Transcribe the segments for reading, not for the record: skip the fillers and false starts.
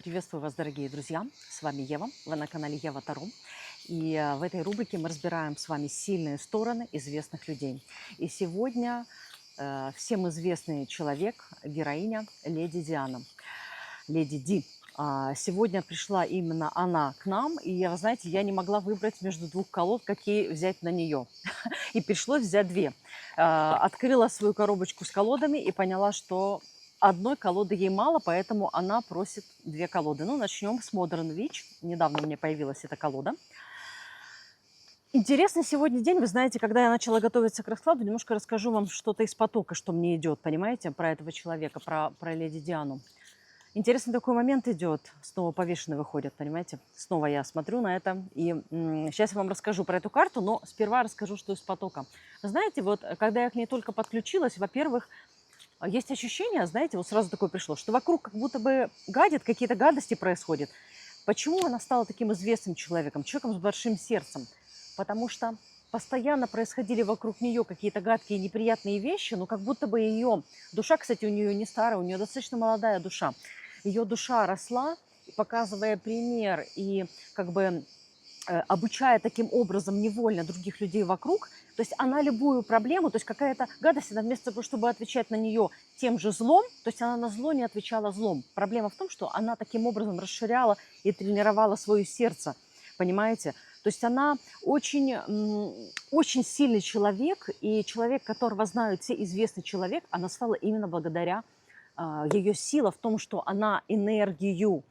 Приветствую вас, дорогие друзья! С вами Ева, вы на канале Ева Таро. И в этой рубрике мы разбираем с вами сильные стороны известных людей. И сегодня всем известный человек, героиня Леди Диана, Леди Ди. Сегодня пришла именно она к нам, и, вы знаете, я не могла выбрать между двух колод, какие взять на нее. И пришлось взять две. Открыла свою коробочку с колодами и поняла, что одной колоды ей мало, поэтому она просит две колоды. Ну, начнем с Modern Witch. Недавно у меня появилась эта колода. Интересный сегодня день. Вы знаете, когда я начала готовиться к раскладу, немножко расскажу вам что-то из потока, что мне идет, понимаете, про этого человека, про леди Диану. Интересный такой момент идет. Снова повешенные выходят, понимаете. Снова я смотрю на это. И сейчас я вам расскажу про эту карту, но сперва расскажу, что из потока. Вы знаете, вот когда я к ней только подключилась, во-первых, есть ощущение, знаете, вот сразу такое пришло, что вокруг как будто бы гадят, какие-то гадости происходят. Почему она стала таким известным человеком, человеком с большим сердцем? Потому что постоянно происходили вокруг нее какие-то гадкие, неприятные вещи, но как будто бы ее душа, кстати, у нее не старая, у нее достаточно молодая душа. Ее душа росла, показывая пример и как бы обучая таким образом невольно других людей вокруг. То есть она любую проблему, то есть какая-то гадость, она вместо того, чтобы отвечать на нее тем же злом, то есть она на зло не отвечала злом. Проблема в том, что она таким образом расширяла и тренировала свое сердце, понимаете? То есть она очень, очень сильный человек, и человек, которого знают все, известный человек, она стала именно благодаря ее сила в том, что она энергию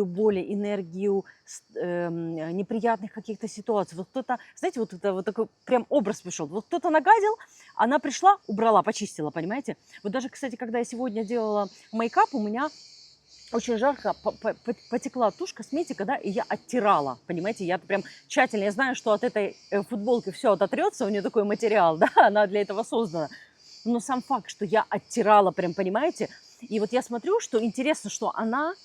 боли, энергию неприятных каких-то ситуаций. Вот кто-то, знаете, вот это вот такой прям образ пришел. Вот кто-то нагадил, она пришла, убрала, почистила, понимаете? Вот даже, кстати, когда я сегодня делала мейкап, у меня очень жарко потекла тушь, косметика, да, и я оттирала, понимаете? Я прям тщательно, я знаю, что от этой футболки все ототрется, у нее такой материал, да, она для этого создана. Но сам факт, что я оттирала, прям, понимаете? И вот я смотрю, что интересно, что она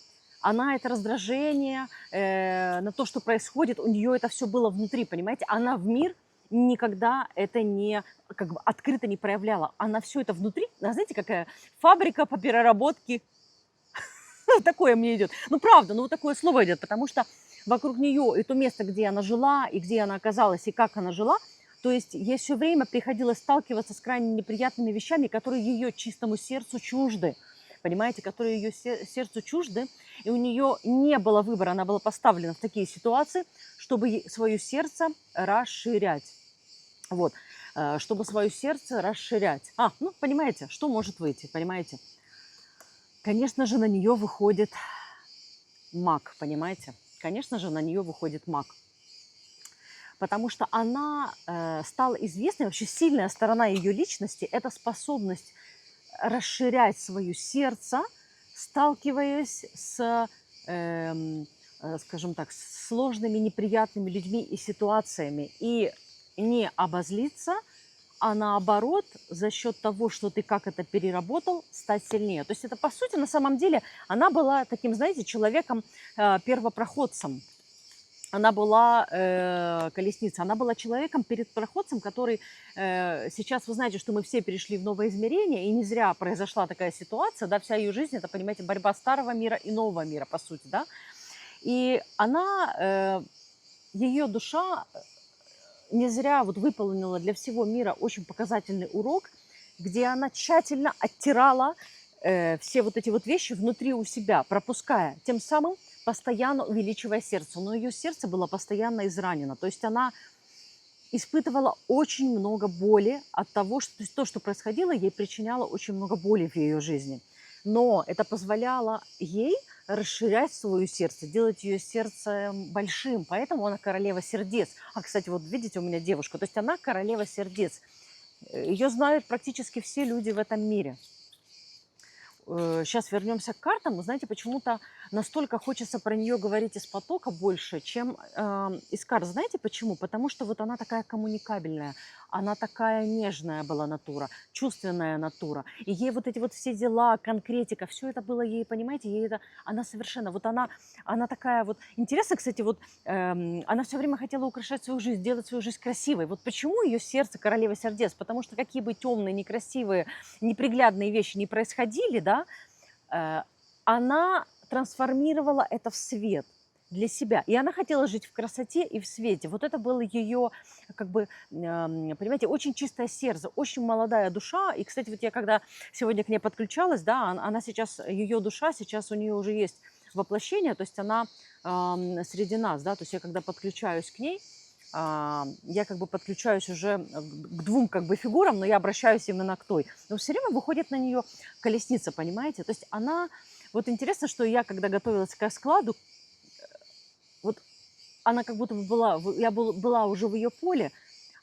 это раздражение на то, что происходит, у нее это все было внутри, понимаете? Она в мир никогда это не как бы открыто не проявляла. Она все это внутри, знаете, какая фабрика по переработке. Такое мне идет. Ну, правда, ну, вот такое слово идет, потому что вокруг нее и то место, где она жила, и где она оказалась, и как она жила, то есть ей все время приходилось сталкиваться с крайне неприятными вещами, которые ее чистому сердцу чужды. Понимаете, которые ее сердцу чужды, и у нее не было выбора, она была поставлена в такие ситуации, чтобы свое сердце расширять. Вот, чтобы свое сердце расширять. Ну, понимаете, что может выйти, понимаете? Конечно же, на нее выходит маг, понимаете? Конечно же, на нее выходит маг. Потому что она стала известной, вообще сильная сторона ее личности – это способность расширять свое сердце, сталкиваясь с, скажем так, с сложными, неприятными людьми и ситуациями. И не обозлиться, а наоборот, за счет того, что ты как это переработал, стать сильнее. То есть это, по сути, на самом деле, она была таким, знаете, человеком, первопроходцем. Она была колесница, она была человеком, первопроходцем, который сейчас, вы знаете, что мы все перешли в новое измерение, и не зря произошла такая ситуация, да, вся ее жизнь, это, понимаете, борьба старого мира и нового мира, по сути, да. И она, ее душа не зря вот выполнила для всего мира очень показательный урок, где она тщательно оттирала все вот эти вот вещи внутри у себя, пропуская, тем самым постоянно увеличивая сердце. Но ее сердце было постоянно изранено. То есть она испытывала очень много боли от того, что то, что происходило, ей причиняло очень много боли в ее жизни. Но это позволяло ей расширять свое сердце, делать ее сердце большим. Поэтому она королева сердец. Кстати, вот видите, у меня девушка. То есть она королева сердец. Ее знают практически все люди в этом мире. Сейчас вернемся к картам. Вы знаете, почему-то настолько хочется про нее говорить из потока больше, чем из карт. Знаете почему? Потому что вот она такая коммуникабельная, она такая нежная была натура, чувственная натура. И ей вот эти вот все дела, конкретика, все это было ей, понимаете, ей это, она совершенно, вот она такая вот. Интересно, кстати, вот она все время хотела украшать свою жизнь, делать свою жизнь красивой. Вот почему ее сердце королева сердец? Потому что какие бы темные, некрасивые, неприглядные вещи не происходили, да, она трансформировала это в свет для себя. И она хотела жить в красоте и в свете. Вот это было ее, как бы, понимаете, очень чистое сердце, очень молодая душа. И, кстати, вот я когда сегодня к ней подключалась, да, она сейчас, ее душа, сейчас у нее уже есть воплощение, то есть она среди нас, да, то есть я когда подключаюсь к ней, я как бы подключаюсь уже к двум как бы фигурам, но я обращаюсь именно к той. Но все время выходит на нее колесница, понимаете? То есть она, вот интересно, что я когда готовилась к раскладу, вот она как будто бы была, была уже в ее поле,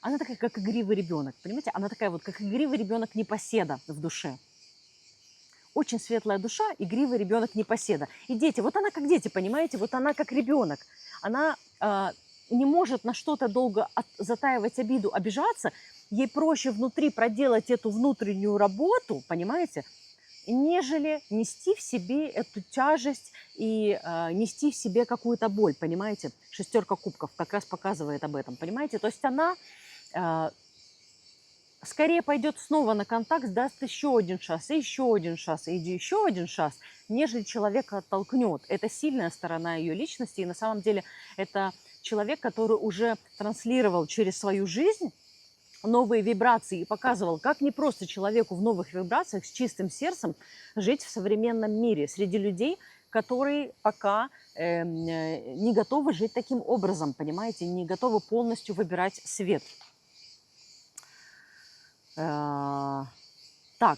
она такая, как игривый ребенок, понимаете? Она такая вот, как игривый ребенок непоседа в душе. Очень светлая душа, игривый ребенок непоседа. И дети, вот она как дети, понимаете? Вот она как ребенок. Она не может на что-то долго затаивать обиду, обижаться. Ей проще внутри проделать эту внутреннюю работу, понимаете? Нежели нести в себе эту тяжесть и нести в себе какую-то боль, понимаете? Шестерка кубков как раз показывает об этом, понимаете? То есть она скорее пойдет снова на контакт, даст еще один шанс, и еще один шанс, и еще один шанс, нежели человека оттолкнет. Это сильная сторона ее личности, и на самом деле это человек, который уже транслировал через свою жизнь новые вибрации и показывал, как не просто человеку в новых вибрациях с чистым сердцем жить в современном мире среди людей, которые пока не готовы жить таким образом, понимаете, не готовы полностью выбирать свет. Так,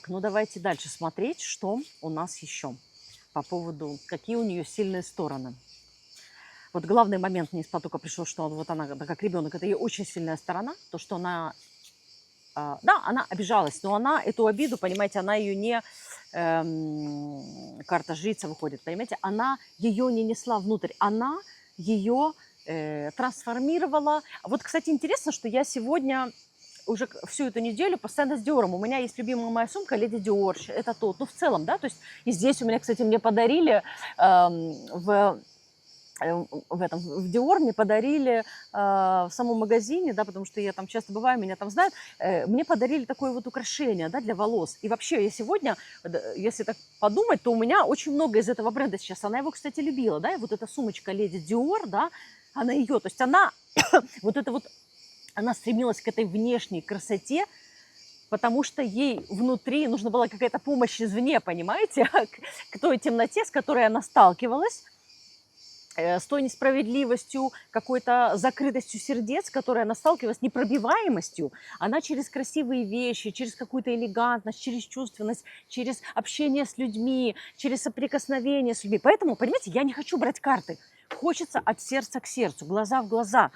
ну давайте дальше смотреть, что у нас еще по поводу, какие у нее сильные стороны. Вот главный момент мне из потока пришел, что вот она, да, как ребенок, это ее очень сильная сторона, то, что она, да, она обижалась, но она эту обиду, понимаете, она ее не, карта жрица выходит, понимаете, она ее не несла внутрь, она ее трансформировала. Вот, кстати, интересно, что я сегодня уже всю эту неделю постоянно с Диором. У меня есть любимая моя сумка Леди Диор, это тот. Ну, в целом, да, то есть и здесь у меня, кстати, мне подарили в Диор мне подарили в самом магазине, да, потому что я там часто бываю, меня там знают, мне подарили такое вот украшение, да, для волос. И вообще я сегодня, если так подумать, то у меня очень много из этого бренда сейчас. Она его, кстати, любила, да, и вот эта сумочка Леди Диор, да, она ее, то есть она, вот это вот, она стремилась к этой внешней красоте, потому что ей внутри нужна была какая-то помощь извне, понимаете, к той темноте, с которой она сталкивалась, с той несправедливостью, какой-то закрытостью сердец, которой она сталкивалась, непробиваемостью. Она через красивые вещи, через какую-то элегантность, через чувственность, через общение с людьми, через соприкосновение с людьми. Поэтому, понимаете, я не хочу брать карты. Хочется от сердца к сердцу, глаза в глаза.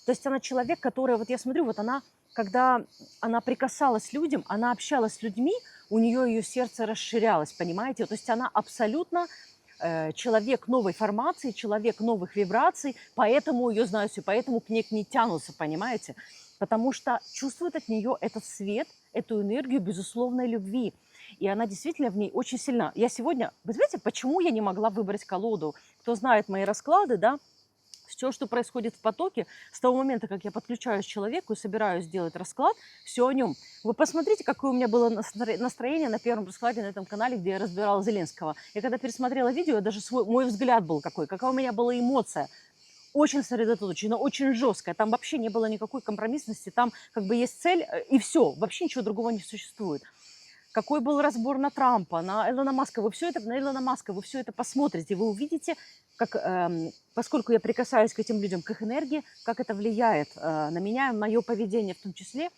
То есть она человек, который, вот я смотрю, вот она, когда она прикасалась к людям, она общалась с людьми, у нее ее сердце расширялось, понимаете? То есть она абсолютно человек новой формации, человек новых вибраций, поэтому ее знают все, поэтому к ней тянутся, понимаете? Потому что чувствуют от нее этот свет, эту энергию безусловной любви. И она действительно в ней очень сильна. Я сегодня, вы знаете, почему я не могла выбрать колоду? Кто знает мои расклады, да, все, что происходит в потоке, с того момента, как я подключаюсь к человеку и собираюсь сделать расклад, все о нем. Вы посмотрите, какое у меня было настроение на первом раскладе на этом канале, где я разбирала Зеленского. Я когда пересмотрела видео, даже мой взгляд был какая у меня была эмоция. Очень сосредоточена, очень жесткая. Там вообще не было никакой компромиссности. Там как бы есть цель, и все. Вообще ничего другого не существует. Какой был разбор на Трампа, на Илона Маска. Вы все это, на Илона Маска, вы все это посмотрите, вы увидите, как, поскольку я прикасаюсь к этим людям, к их энергии, как это влияет на меня, мое поведение в том числе,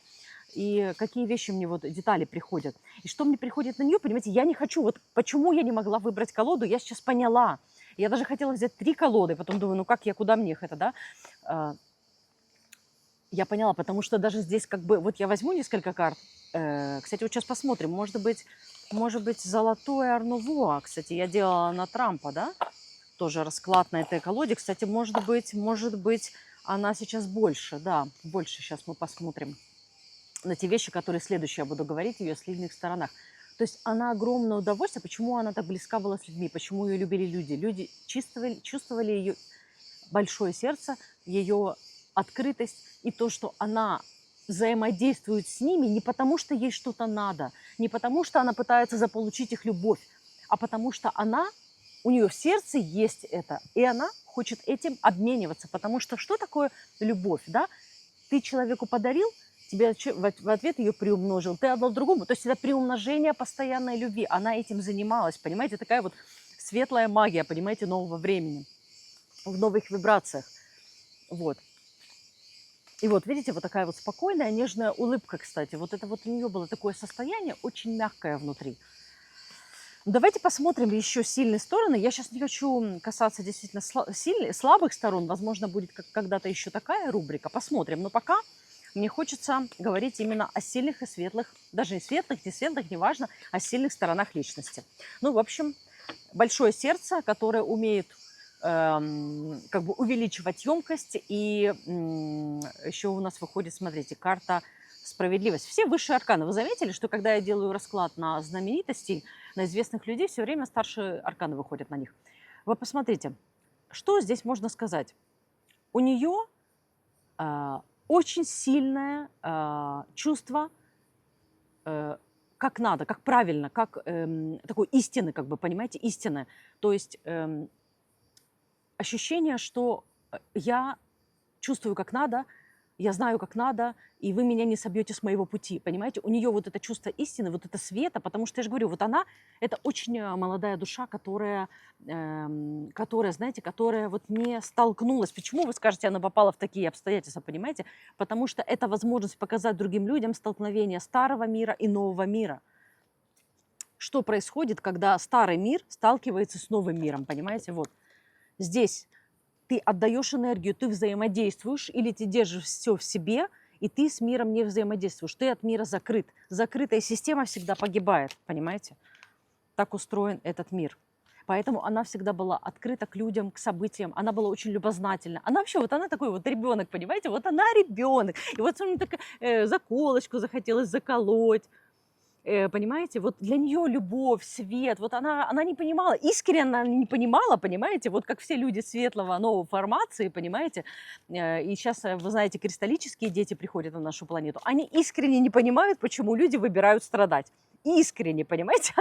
и какие вещи мне, вот детали приходят. И что мне приходит на нее, понимаете, я не хочу, вот почему я не могла выбрать колоду, я сейчас поняла. Я даже хотела взять 3 колоды, потом думаю, ну как я, куда мне их это, да? Я поняла, потому что даже здесь как бы, вот я возьму несколько карт, кстати, вот сейчас посмотрим, может быть золотое Арнувуа, кстати, я делала на Трампа, да, тоже расклад на этой колоде, кстати, может быть она сейчас больше, да, больше, сейчас мы посмотрим на те вещи, которые следующие я буду говорить, ее сильных сторонах. То есть она огромное удовольствие, почему она так близка была с людьми, почему ее любили люди. Люди чувствовали ее большое сердце, ее открытость и то, что она взаимодействует с ними не потому, что ей что-то надо, не потому, что она пытается заполучить их любовь, а потому что она У нее в сердце есть это, и она хочет этим обмениваться, потому что что такое любовь, да? Ты человеку подарил, тебе в ответ ее приумножил, ты отдал другому, то есть это приумножение постоянной любви, она этим занималась, понимаете, такая вот светлая магия, понимаете, нового времени, в новых вибрациях, вот. И вот, видите, вот такая вот спокойная, нежная улыбка, кстати, вот это вот у нее было такое состояние, очень мягкое внутри. Давайте посмотрим еще сильные стороны. Я сейчас не хочу касаться действительно слабых сторон. Возможно, будет когда-то еще такая рубрика. Посмотрим. Но пока мне хочется говорить именно о сильных и светлых, даже не светлых, не светлых, неважно, о сильных сторонах личности. Ну, в общем, большое сердце, которое умеет как бы увеличивать емкость. И еще у нас выходит, смотрите, карта справедливость. Все высшие арканы. Вы заметили, что когда я делаю расклад на знаменитостей, на известных людей, все время старшие арканы выходят на них. Вы посмотрите, что здесь можно сказать. У нее очень сильное чувство, как надо, как правильно, как такой истины, как бы, понимаете, истины. То есть ощущение, что я чувствую, как надо, я знаю, как надо, и вы меня не собьете с моего пути, понимаете? У нее вот это чувство истины, вот это света, потому что я же говорю, вот она, это очень молодая душа, которая, знаете, которая вот не столкнулась. Почему, вы скажете, она попала в такие обстоятельства, понимаете? Потому что это возможность показать другим людям столкновение старого мира и нового мира. Что происходит, когда старый мир сталкивается с новым миром, понимаете? Вот здесь ты отдаешь энергию, ты взаимодействуешь, или ты держишь все в себе, и ты с миром не взаимодействуешь. Ты от мира закрыт. Закрытая система всегда погибает, понимаете? Так устроен этот мир. Поэтому она всегда была открыта к людям, к событиям. Она была очень любознательна. Она вообще, вот она такой вот ребенок, понимаете? Вот она ребенок. И вот мне так заколочку захотелось заколоть. Понимаете, вот для нее любовь, свет, вот она не понимала, искренне она не понимала, понимаете, вот как все люди светлого, новой формации, понимаете, и сейчас, вы знаете, кристаллические дети приходят на нашу планету, они искренне не понимают, почему люди выбирают страдать. Искренне, понимаете,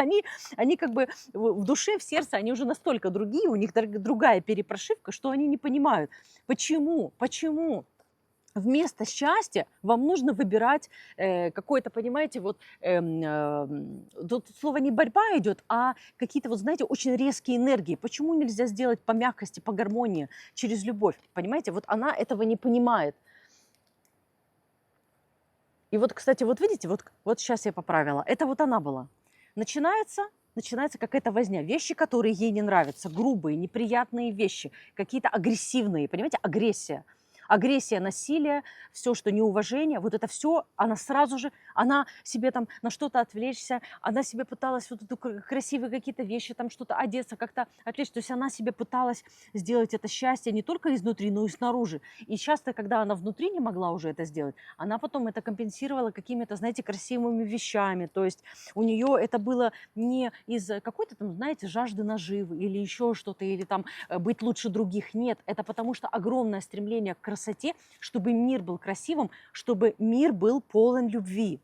они как бы в душе, в сердце, они уже настолько другие, у них другая перепрошивка, что они не понимают, почему вместо счастья вам нужно выбирать какое-то, понимаете, вот тут слово не борьба идет, а какие-то, вот знаете, очень резкие энергии. Почему нельзя сделать по мягкости, по гармонии, через любовь, понимаете? Вот она этого не понимает. И вот, кстати, вот видите, вот сейчас я поправила, это вот она была. Начинается какая-то возня, вещи, которые ей не нравятся, грубые, неприятные вещи, какие-то агрессивные, понимаете, агрессия. Агрессия, насилие, все, что неуважение, вот это все, она сразу же, она себе там на что-то отвлечься, она себе пыталась вот эту красивые какие-то вещи, там что-то одеться, как-то отвлечься. То есть она себе пыталась сделать это счастье не только изнутри, но и снаружи. И часто, когда она внутри не могла уже это сделать, она потом это компенсировала какими-то, знаете, красивыми вещами. То есть у нее это было не из какой-то там, знаете, жажды наживы или еще что-то, или там быть лучше других. Нет, это потому что огромное стремление к красоте, чтобы мир был красивым, чтобы мир был полон любви.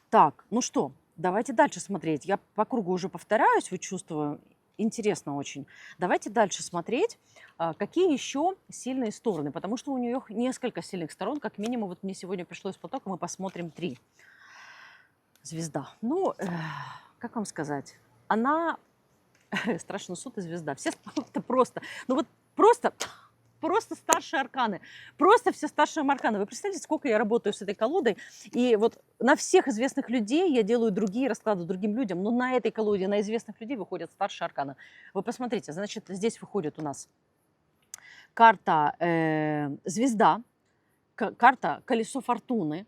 Так, ну что, давайте дальше смотреть. Я по кругу уже повторяюсь, вы чувствую, интересно очень. Давайте дальше смотреть, какие еще сильные стороны, потому что у нее несколько сильных сторон, как минимум, вот мне сегодня пришло из потока, мы посмотрим 3. Звезда. Ну, как вам сказать, она, страшный суд и звезда, все это просто, ну вот просто старшие арканы. Просто все старшие арканы. Вы представляете, сколько я работаю с этой колодой? И вот на всех известных людей я делаю другие расклады другим людям, но на этой колоде, на известных людей выходят старшие арканы. Вы посмотрите, значит, здесь выходит у нас карта звезда, карта колесо фортуны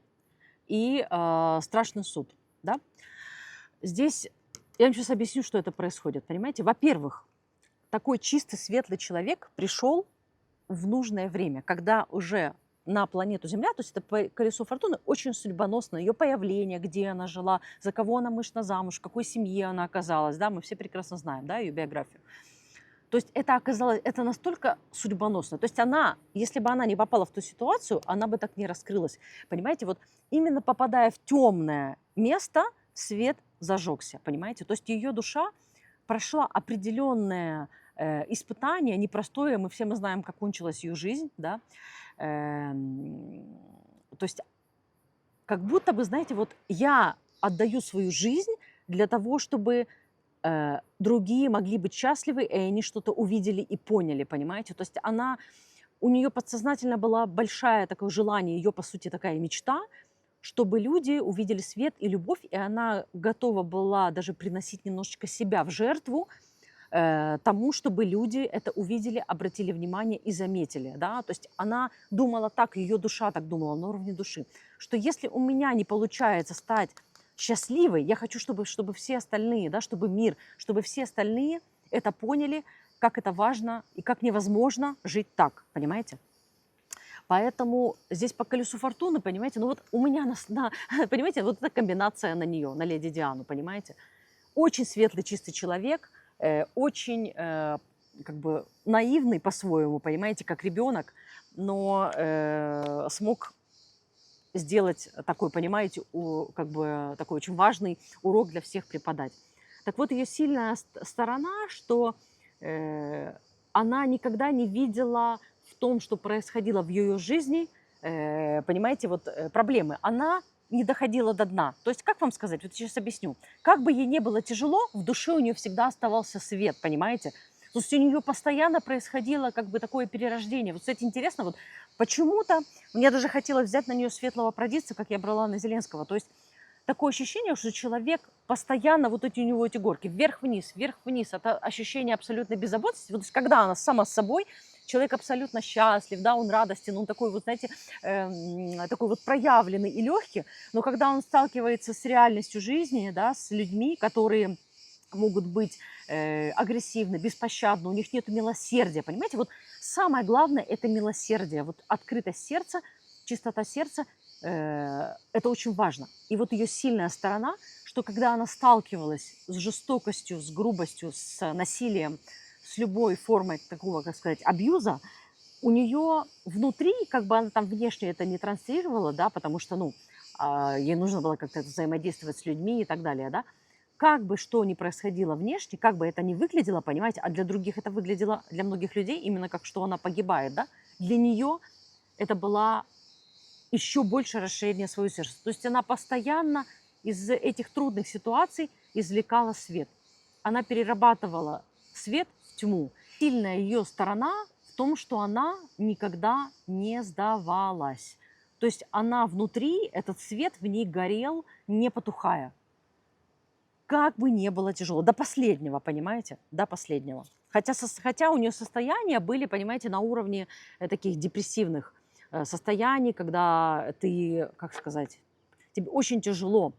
и страшный суд. Да? Здесь я вам сейчас объясню, что это происходит. Понимаете? Во-первых, такой чистый, светлый человек пришел в нужное время, когда уже на планету Земля, то есть это колесо фортуны, очень судьбоносно, ее появление, где она жила, за кого она вышла замуж, в какой семье она оказалась, да, мы все прекрасно знаем, да, ее биографию. То есть это оказалось, это настолько судьбоносно. То есть она, если бы она не попала в ту ситуацию, она бы так не раскрылась. Понимаете, вот именно попадая в темное место, свет зажегся, понимаете? То есть ее душа прошла определенное испытание, непростое, мы знаем, как кончилась ее жизнь, да. То есть как будто бы, знаете, вот я отдаю свою жизнь для того, чтобы другие могли быть счастливы, и они что-то увидели и поняли, понимаете? То есть у нее подсознательно было большое такое желание, ее, по сути, такая мечта, чтобы люди увидели свет и любовь, и она готова была даже приносить немножечко себя в жертву тому, чтобы люди это увидели, обратили внимание и заметили, да. То есть она думала так, ее душа так думала на уровне души, что если у меня не получается стать счастливой, я хочу, чтобы все остальные, да, чтобы мир, чтобы все остальные это поняли, как это важно и как невозможно жить так, понимаете? Поэтому здесь по колесу фортуны, понимаете, ну вот у меня, понимаете, вот эта комбинация на нее, на леди Диану, понимаете? Очень светлый, чистый человек, очень как бы наивный по-своему, понимаете, как ребенок, но смог сделать такой, понимаете, как бы такой очень важный урок для всех преподать. Так вот, ее сильная сторона, что она никогда не видела в том, что происходило в ее жизни, понимаете, вот проблемы. Она не доходила до дна. То есть, как вам сказать, вот сейчас объясню. Как бы ей не было тяжело, в душе у нее всегда оставался свет, понимаете? То есть у нее постоянно происходило как бы такое перерождение. Вот, кстати, интересно, вот почему-то мне даже хотелось взять на нее светлого продиться, как я брала на Зеленского. То есть такое ощущение, что человек постоянно, вот эти у него эти горки, вверх-вниз, это ощущение абсолютной беззаботности. Вот, то есть когда она сама с собой, человек абсолютно счастлив, да, он радостен, он такой вот, знаете, такой вот проявленный и легкий, но когда он сталкивается с реальностью жизни, да, с людьми, которые могут быть агрессивны, беспощадны, у них нет милосердия, понимаете? Вот самое главное – это милосердие, вот открытость сердца, чистота сердца – это очень важно. И вот ее сильная сторона, что когда она сталкивалась с жестокостью, с грубостью, с насилием, с любой формой такого, как сказать, абьюза, у нее внутри, как бы она там внешне это не транслировала, да, потому что, ну, ей нужно было как-то взаимодействовать с людьми и так далее, да, как бы что ни происходило внешне, как бы это ни выглядело, понимаете, а для других это выглядело, для многих людей, именно как что она погибает, да, для нее это было еще больше расширение своего сердца. То есть она постоянно из этих трудных ситуаций извлекала свет. Она перерабатывала свет в тьму. Сильная ее сторона в том, что она никогда не сдавалась. То есть она внутри, этот свет в ней горел, не потухая. Как бы не было тяжело, до последнего, понимаете, до последнего. Хотя у нее состояния были, понимаете, на уровне таких депрессивных состояний, когда ты, как сказать, тебе очень тяжело,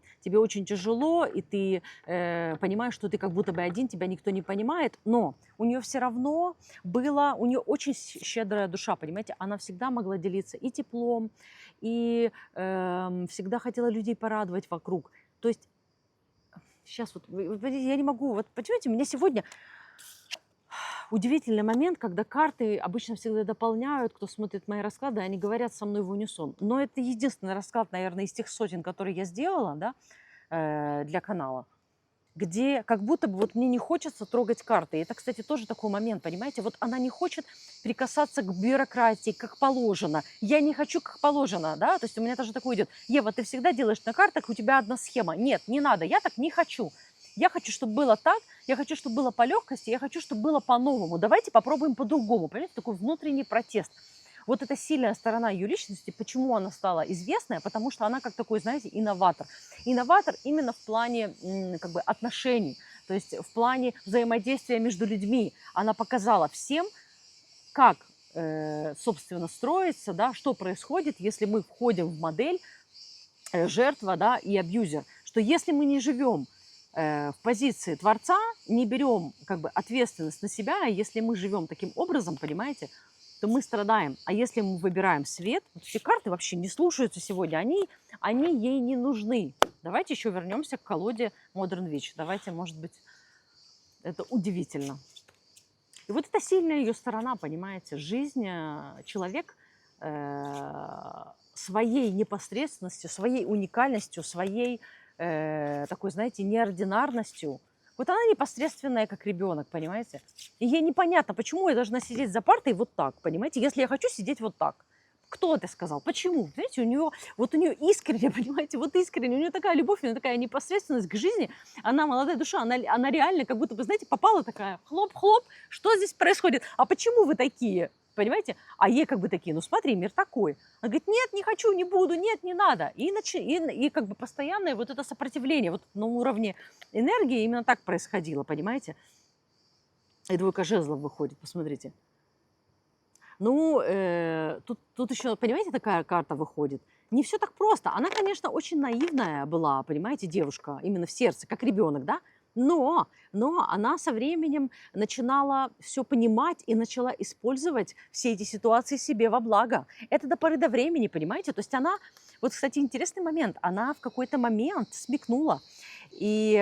и ты понимаешь, что ты как будто бы один, тебя никто не понимает, но у нее все равно было, у нее очень щедрая душа, понимаете, она всегда могла делиться и теплом, и всегда хотела людей порадовать вокруг. То есть сейчас вот, я не могу, вот понимаете, у меня сегодня удивительный момент, когда карты обычно всегда дополняют, кто смотрит мои расклады, они говорят со мной в унисон. Но это единственный расклад, наверное, из тех сотен, которые я сделала, да, для канала, где как будто бы вот мне не хочется трогать карты. И это, кстати, тоже такой момент, понимаете, вот она не хочет прикасаться к бюрократии, как положено. Я не хочу, как положено, да, то есть у меня тоже такое идет. Ева, ты всегда делаешь на картах, у тебя одна схема. Нет, не надо, я так не хочу. Я хочу, чтобы было так, я хочу, чтобы было по легкости, я хочу, чтобы было по-новому. Давайте попробуем по-другому. Понимаете, такой внутренний протест. Вот эта сильная сторона ее личности, почему она стала известная? Потому что она как такой, знаете, инноватор. Инноватор именно в плане как бы отношений, то есть в плане взаимодействия между людьми. Она показала всем, как, собственно, строится, да, что происходит, если мы входим в модель жертва, да, и абьюзер. Что если мы не живем в позиции Творца, не берем как бы ответственность на себя, и если мы живем таким образом, понимаете, то мы страдаем. А если мы выбираем свет, вот эти карты вообще не слушаются сегодня, они ей не нужны. Давайте еще вернемся к колоде Modern Witch. Давайте, может быть, это удивительно. И вот это сильная ее сторона, понимаете, жизнь, человек своей непосредственностью, своей уникальностью, своей такой, знаете, неординарностью. Вот она непосредственная, как ребенок, понимаете? И ей непонятно, почему я должна сидеть за партой вот так, понимаете, если я хочу сидеть вот так. Кто это сказал? Почему? Знаете, у нее искренне, понимаете, вот искренне, у нее такая любовь, у нее такая непосредственность к жизни, она молодая душа, она реально как будто бы, знаете, попала такая, хлоп-хлоп, что здесь происходит? А почему вы такие? Понимаете? А ей как бы такие, ну смотри, мир такой. Она говорит, нет, не хочу, не буду, нет, не надо. И как бы постоянное вот это сопротивление, вот на уровне энергии именно так происходило, понимаете? И двойка жезлов выходит, посмотрите. Ну, тут еще, понимаете, такая карта выходит. Не все так просто. Она, конечно, очень наивная была, понимаете, девушка, именно в сердце, как ребенок, да? Но она со временем начинала все понимать и начала использовать все эти ситуации себе во благо. Это до поры до времени, понимаете? То есть она, вот, кстати, интересный момент, она в какой-то момент смекнула. И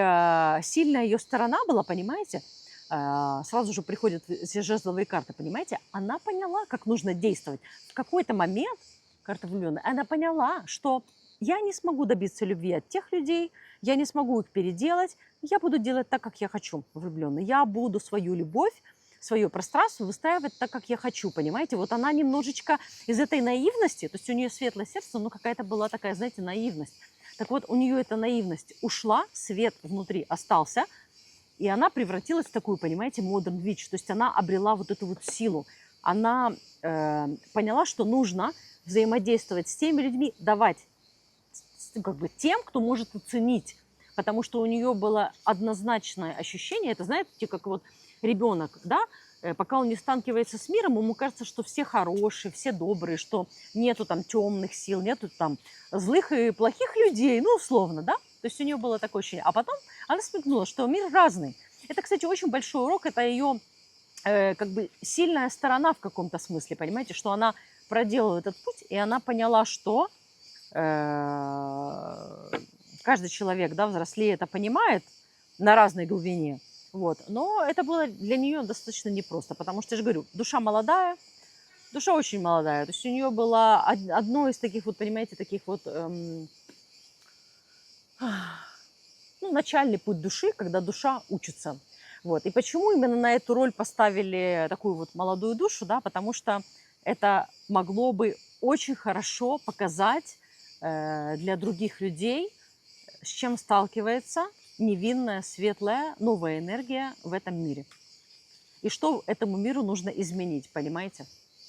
сильная ее сторона была, понимаете? Сразу же приходят все жезловые карты, понимаете? Она поняла, как нужно действовать. В какой-то момент, карта влюбленная, она поняла, что я не смогу добиться любви от тех людей, я не смогу их переделать, я буду делать так, как я хочу, влюбленный. Я буду свою любовь, свое пространство выстраивать так, как я хочу, понимаете? Вот она немножечко из этой наивности, то есть у нее светлое сердце, но какая-то была такая, знаете, наивность. Так вот, у нее эта наивность ушла, свет внутри остался, и она превратилась в такую, понимаете, modern witch. То есть она обрела вот эту вот силу. Она поняла, что нужно взаимодействовать с теми людьми, давать как бы тем, кто может оценить. Потому что у нее было однозначное ощущение, это, знаете, как вот ребенок, да, пока он не сталкивается с миром, ему кажется, что все хорошие, все добрые, что нету там темных сил, нету там злых и плохих людей, ну, условно, да. То есть у нее было такое ощущение. А потом она смекнула, что мир разный. Это, кстати, очень большой урок, это ее как бы сильная сторона в каком-то смысле, понимаете, что она проделала этот путь, и она поняла, что каждый человек, да, взрослее это понимает на разной глубине, вот, но это было для нее достаточно непросто, потому что, я же говорю, душа молодая, душа очень молодая, то есть у нее было одно из таких вот, понимаете, таких вот, ну, начальный путь души, когда душа учится. Вот. И почему именно на эту роль поставили такую вот молодую душу, да, потому что это могло бы очень хорошо показать для других людей, с чем сталкивается невинная, светлая, новая энергия в этом мире. И что этому миру нужно изменить, понимаете?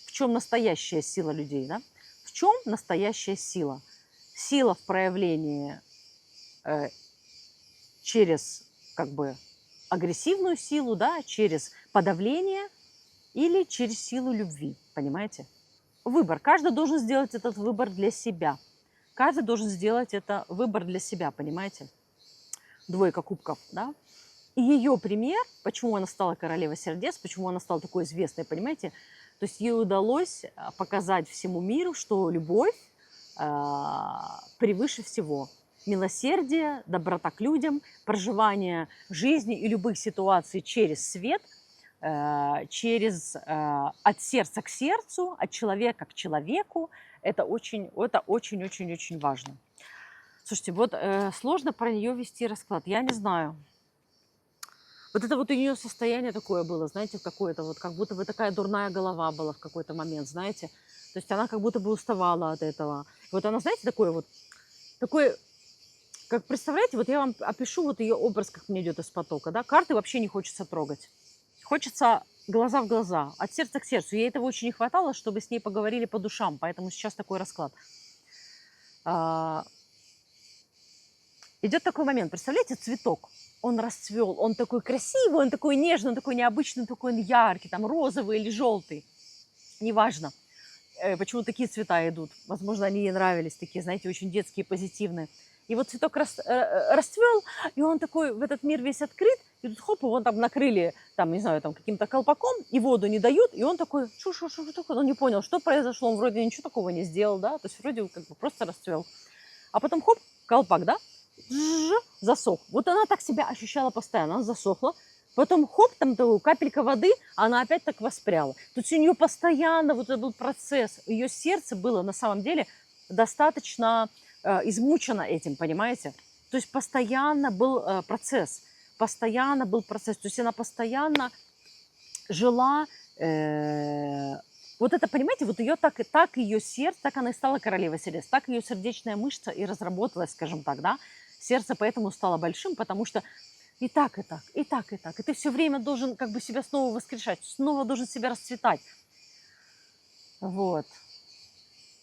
В чем настоящая сила людей, да? В чем настоящая сила? Сила в проявлении через как бы агрессивную силу, да, через подавление или через силу любви, понимаете? Выбор. Каждый должен сделать этот выбор для себя. Каждый должен сделать это выбор для себя, понимаете? Двойка кубков, да? И ее пример, почему она стала королевой сердец, почему она стала такой известной, понимаете? То есть ей удалось показать всему миру, что любовь превыше всего. Милосердие, доброта к людям, проживание жизни и любых ситуаций через свет, через от сердца к сердцу, от человека к человеку. Это очень-очень-очень важно. Слушайте, вот сложно про нее вести расклад. Я не знаю. Вот это вот у нее состояние такое было, знаете, какое-то вот, как будто бы такая дурная голова была в какой-то момент, знаете. То есть она как будто бы уставала от этого. Вот она, знаете, такой, как представляете, вот я вам опишу вот ее образ, как мне идет из потока, да. Карты вообще не хочется трогать. Хочется глаза в глаза, от сердца к сердцу. Ей этого очень не хватало, чтобы с ней поговорили по душам, поэтому сейчас такой расклад. Идет такой момент, представляете, цветок. Он расцвел, он такой красивый, он такой нежный, он такой необычный, такой он яркий, там розовый или желтый, неважно, почему такие цвета идут. Возможно, они ей нравились, такие, знаете, очень детские, позитивные. И вот цветок расцвел, и он такой в этот мир весь открыт, и тут хоп, его там накрыли, там, не знаю, там каким-то колпаком, и воду не дают, и он такой, что такое, он не понял, что произошло, он вроде ничего такого не сделал, да, то есть вроде как бы просто расцвел. А потом хоп, колпак, да, засох. Вот она так себя ощущала постоянно, она засохла. Потом хоп, там капелька воды, она опять так воспряла. То есть у нее постоянно вот этот процесс. Ее сердце было на самом деле достаточно измучено этим, понимаете? То есть постоянно был процесс. постоянно был процесс, то есть она постоянно жила, вот это, понимаете, вот ее так ее сердце, так она и стала королевой сердец, так ее сердечная мышца и разработалась, скажем так, да, сердце поэтому стало большим, потому что и так, и так, и так, и так, и ты все время должен как бы себя снова воскрешать, снова должен себя расцветать, вот.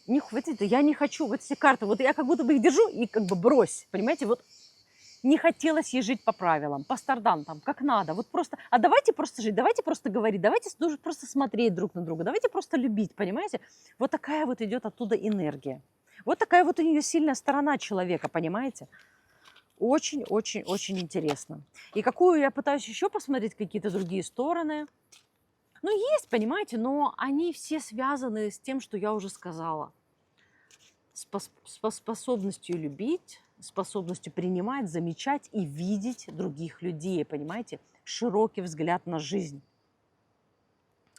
Не хватит, я не хочу вот эти карты, вот я как будто бы их держу и как бы брось, понимаете, вот не хотелось ей жить по правилам, по стандартам, как надо. Вот просто, а давайте просто жить, давайте просто говорить, давайте просто смотреть друг на друга, давайте просто любить, понимаете? Вот такая вот идет оттуда энергия. Вот такая вот у нее сильная сторона человека, понимаете? Очень-очень-очень интересно. И какую я пытаюсь еще посмотреть, какие-то другие стороны. Ну, есть, понимаете, но они все связаны с тем, что я уже сказала. Способностью любить, способностью принимать, замечать и видеть других людей, понимаете? Широкий взгляд на жизнь.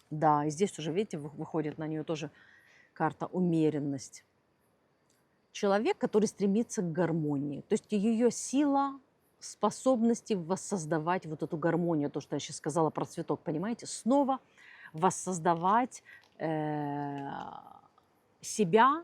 Да, и здесь уже, видите, выходит на нее тоже карта умеренность. Человек, который стремится к гармонии. То есть ее сила способности воссоздавать вот эту гармонию, то, что я сейчас сказала про цветок, понимаете? Снова воссоздавать себя,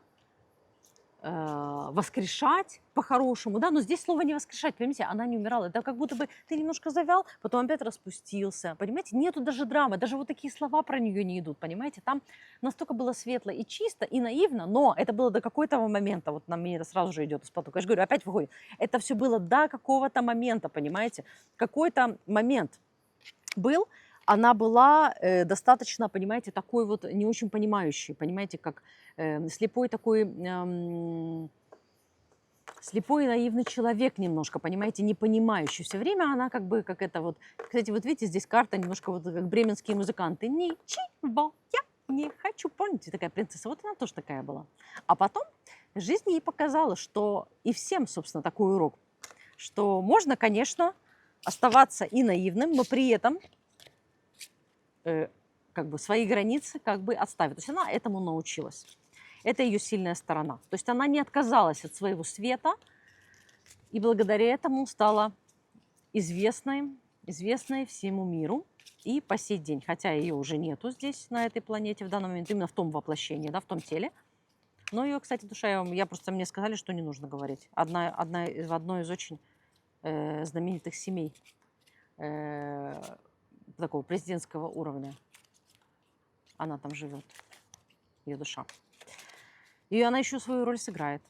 воскрешать по-хорошему, да, но здесь слово не воскрешать, понимаете, она не умирала, это как будто бы ты немножко завял, потом опять распустился, понимаете, нету даже драмы, даже вот такие слова про нее не идут, понимаете, там настолько было светло и чисто, и наивно, но это было до какого-то момента, вот на меня это сразу же идет из потока, я же говорю, опять выходит, это все было до какого-то момента, понимаете, какой-то момент был, она была достаточно, понимаете, такой вот не очень понимающий, понимаете, как слепой такой, слепой и наивный человек немножко, понимаете, не понимающий. Все время она как бы, как это вот, кстати, вот видите, здесь карта немножко вот как бременские музыканты. Ничего я не хочу, помните, такая принцесса, вот она тоже такая была. А потом жизнь ей показала, что и всем, собственно, такой урок, что можно, конечно, оставаться и наивным, но при этом как бы свои границы как бы отставить. То есть она этому научилась. Это ее сильная сторона. То есть она не отказалась от своего света и благодаря этому стала известной всему миру и по сей день. Хотя ее уже нету здесь, на этой планете в данный момент, именно в том воплощении, да, в том теле. Но ее, кстати, душа, мне сказали, что не нужно говорить. В одной из очень знаменитых семей такого президентского уровня. Она там живет, ее душа. И она еще свою роль сыграет.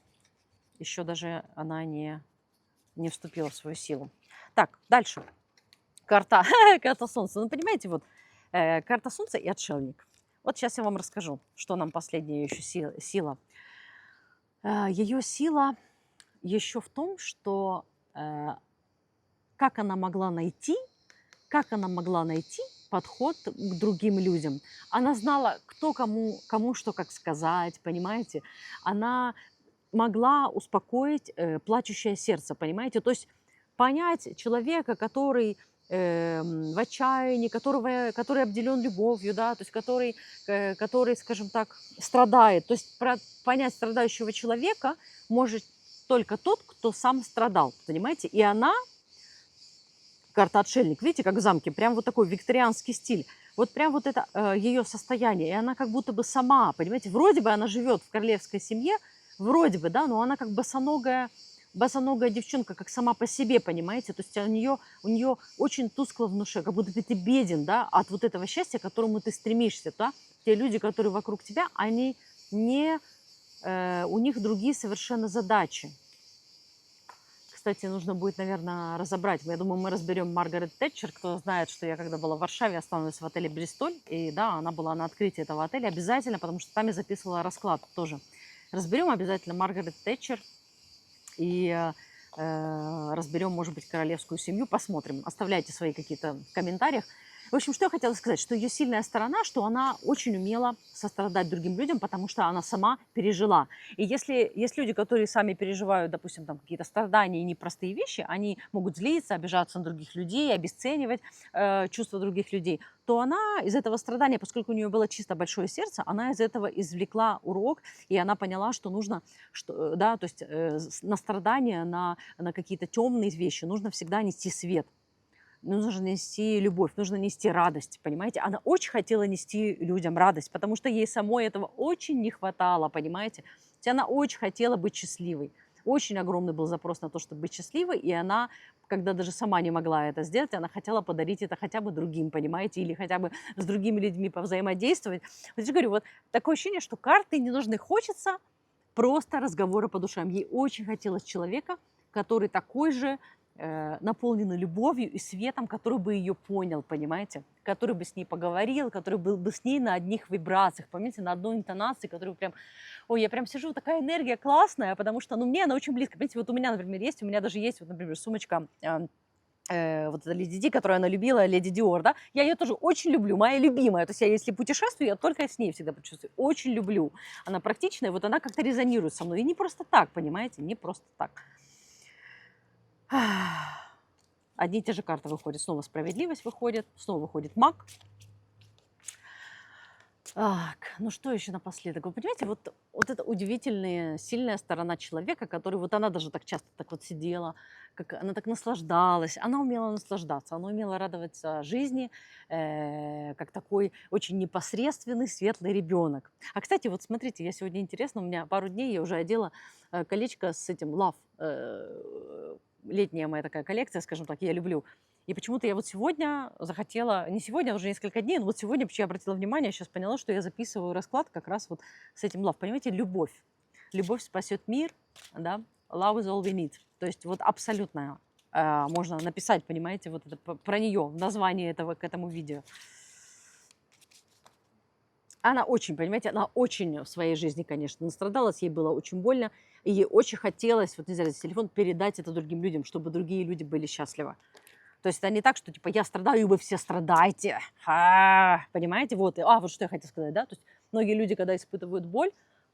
Еще даже она не вступила в свою силу. Так, дальше. Карта Солнца. Ну, понимаете, вот карта Солнца и отшельник. Вот сейчас я вам расскажу, что нам последняя еще сила. Ее сила еще в том, что как она могла найти подход к другим людям. Она знала, кто кому что как сказать, понимаете? Она могла успокоить плачущее сердце, понимаете? То есть понять человека, который в отчаянии, который обделен любовью, да, то есть который, скажем так, страдает. То есть понять страдающего человека может только тот, кто сам страдал, понимаете? И она, карта отшельник, видите, как в замке, прям вот такой викторианский стиль. Вот прям вот это ее состояние, и она как будто бы сама, понимаете, вроде бы она живет в королевской семье, вроде бы, да, но она как босоногая девчонка, как сама по себе, понимаете, то есть у нее очень тускло в душе, как будто бы ты беден, да, от вот этого счастья, к которому ты стремишься, да, те люди, которые вокруг тебя, они не, у них другие совершенно задачи. Кстати, нужно будет, наверное, разобрать. Я думаю, мы разберем Маргарет Тэтчер. Кто знает, что я когда была в Варшаве, остановилась в отеле «Бристоль». И да, она была на открытии этого отеля обязательно, потому что там я записывала расклад тоже. Разберем обязательно Маргарет Тэтчер и разберем, может быть, королевскую семью. Посмотрим. Оставляйте свои какие-то в комментариях. В общем, что я хотела сказать, что ее сильная сторона, что она очень умела сострадать другим людям, потому что она сама пережила. И если есть люди, которые сами переживают, допустим, там какие-то страдания и непростые вещи, они могут злиться, обижаться на других людей, обесценивать чувства других людей, то она из этого страдания, поскольку у нее было чисто большое сердце, она из этого извлекла урок, и она поняла, что нужно, да, то есть на страдания, на какие-то темные вещи нужно всегда нести свет. нужно нести любовь, нужно нести радость, понимаете? Она очень хотела нести людям радость, потому что ей самой этого очень не хватало, понимаете? То есть она очень хотела быть счастливой. Очень огромный был запрос на то, чтобы быть счастливой, и она, когда даже сама не могла это сделать, она хотела подарить это хотя бы другим, понимаете, или хотя бы с другими людьми повзаимодействовать. Вот я говорю, вот такое ощущение, что карты не нужны, хочется просто разговора по душам. Ей очень хотелось человека, который такой же, наполненный любовью и светом, который бы ее понял, понимаете, который бы с ней поговорил, который был бы с ней на одних вибрациях, понимаете, на одной интонации, который прям, ой, я прям сижу, такая энергия классная, потому что, ну, мне она очень близко, понимаете, вот у меня, например, есть, у меня даже есть, вот, например, сумочка, вот эта Леди Ди, которую она любила, Леди Диор, да, я ее тоже очень люблю, моя любимая, то есть я, если путешествую, я только с ней всегда путешествую, очень люблю, она практичная, вот она как-то резонирует со мной, и не просто так, понимаете, не просто так. Одни и те же карты выходят. Снова справедливость выходит, снова выходит маг. Так, ну что еще напоследок? Вы понимаете, вот это удивительная, сильная сторона человека, который вот она даже так часто так вот сидела, как она так наслаждалась, она умела наслаждаться, она умела радоваться жизни, как такой очень непосредственный, светлый ребенок. А, кстати, вот смотрите, я сегодня интересно, у меня пару дней я уже одела колечко с этим Love, летняя моя такая коллекция, скажем так, я люблю. И почему-то я вот сегодня захотела, не сегодня, а уже несколько дней, но вот сегодня почему я обратила внимание, сейчас поняла, что я записываю расклад как раз вот с этим love. Понимаете, любовь. Любовь спасет мир, да, love is all we need. То есть вот абсолютно можно написать, понимаете, вот это про нее в названии этого, к этому видео. Она очень, понимаете, она очень в своей жизни, конечно, настрадалась, ей было очень больно, и ей очень хотелось, вот нельзя взять телефон, передать это другим людям, чтобы другие люди были счастливы. То есть это не так, что типа я страдаю, и вы все страдаете. Понимаете? Вот. Вот что я хотела сказать, да? То есть многие люди, когда испытывают боль,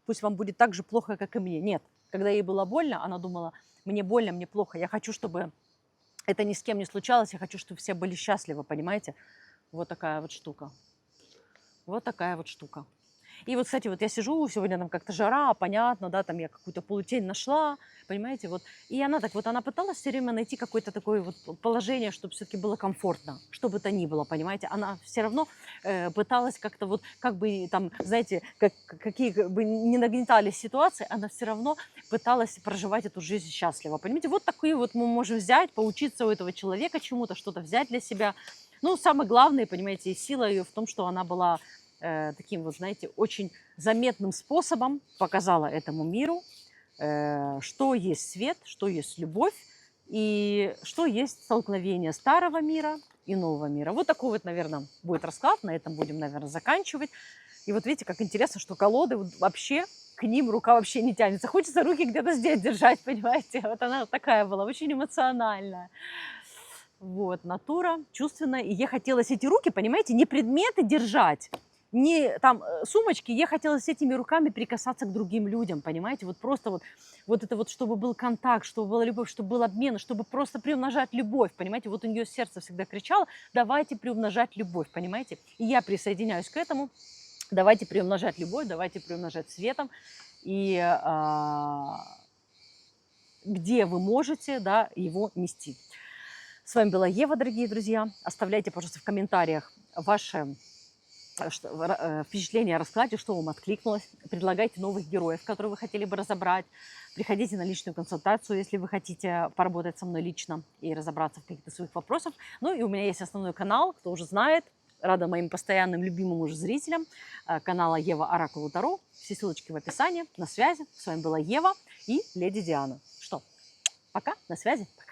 пусть вам будет так же плохо, как и мне. Нет. Когда ей было больно, она думала, мне больно, мне плохо. Я хочу, чтобы это ни с кем не случалось. Я хочу, чтобы все были счастливы, понимаете? Вот такая вот штука. Вот такая вот штука. И вот, кстати, вот я сижу, сегодня там как-то жара, понятно, да, там я какую-то полутень нашла, понимаете, вот. И она так вот, она пыталась все время найти какое-то такое вот положение, чтобы все-таки было комфортно, что бы то ни было, понимаете. Она все равно пыталась как-то вот, как бы там, знаете, какие бы не нагнетались ситуации, она все равно пыталась проживать эту жизнь счастливо, понимаете. Вот такие вот мы можем взять, поучиться у этого человека чему-то, что-то взять для себя. Ну, самое главное, понимаете, сила ее в том, что она была таким вот, знаете, очень заметным способом показала этому миру, что есть свет, что есть любовь и что есть столкновение старого мира и нового мира. Вот такой вот, наверное, будет расклад. На этом будем, наверное, заканчивать. И вот видите, как интересно, что колоды вообще, к ним рука вообще не тянется. Хочется руки где-то здесь держать, понимаете? Вот она такая была, очень эмоциональная. Вот, натура чувственная. И ей хотелось эти руки, понимаете, не предметы держать, не там сумочки, ей хотелось этими руками прикасаться к другим людям, понимаете, вот просто вот это вот, чтобы был контакт, чтобы была любовь, чтобы был обмен, чтобы просто приумножать любовь, понимаете, вот у нее сердце всегда кричало, давайте приумножать любовь, понимаете, и я присоединяюсь к этому, давайте приумножать любовь, давайте приумножать светом, и где вы можете, да, его нести. С вами была Ева, дорогие друзья, оставляйте, пожалуйста, в комментариях ваши впечатление о раскладе, что вам откликнулось. Предлагайте новых героев, которые вы хотели бы разобрать. Приходите на личную консультацию, если вы хотите поработать со мной лично и разобраться в каких-то своих вопросах. Ну и у меня есть основной канал, кто уже знает. Рада моим постоянным любимым уже зрителям канала Ева Оракул Таро. Все ссылочки в описании. На связи. С вами была Ева и Леди Диана. Что, пока, на связи. Пока.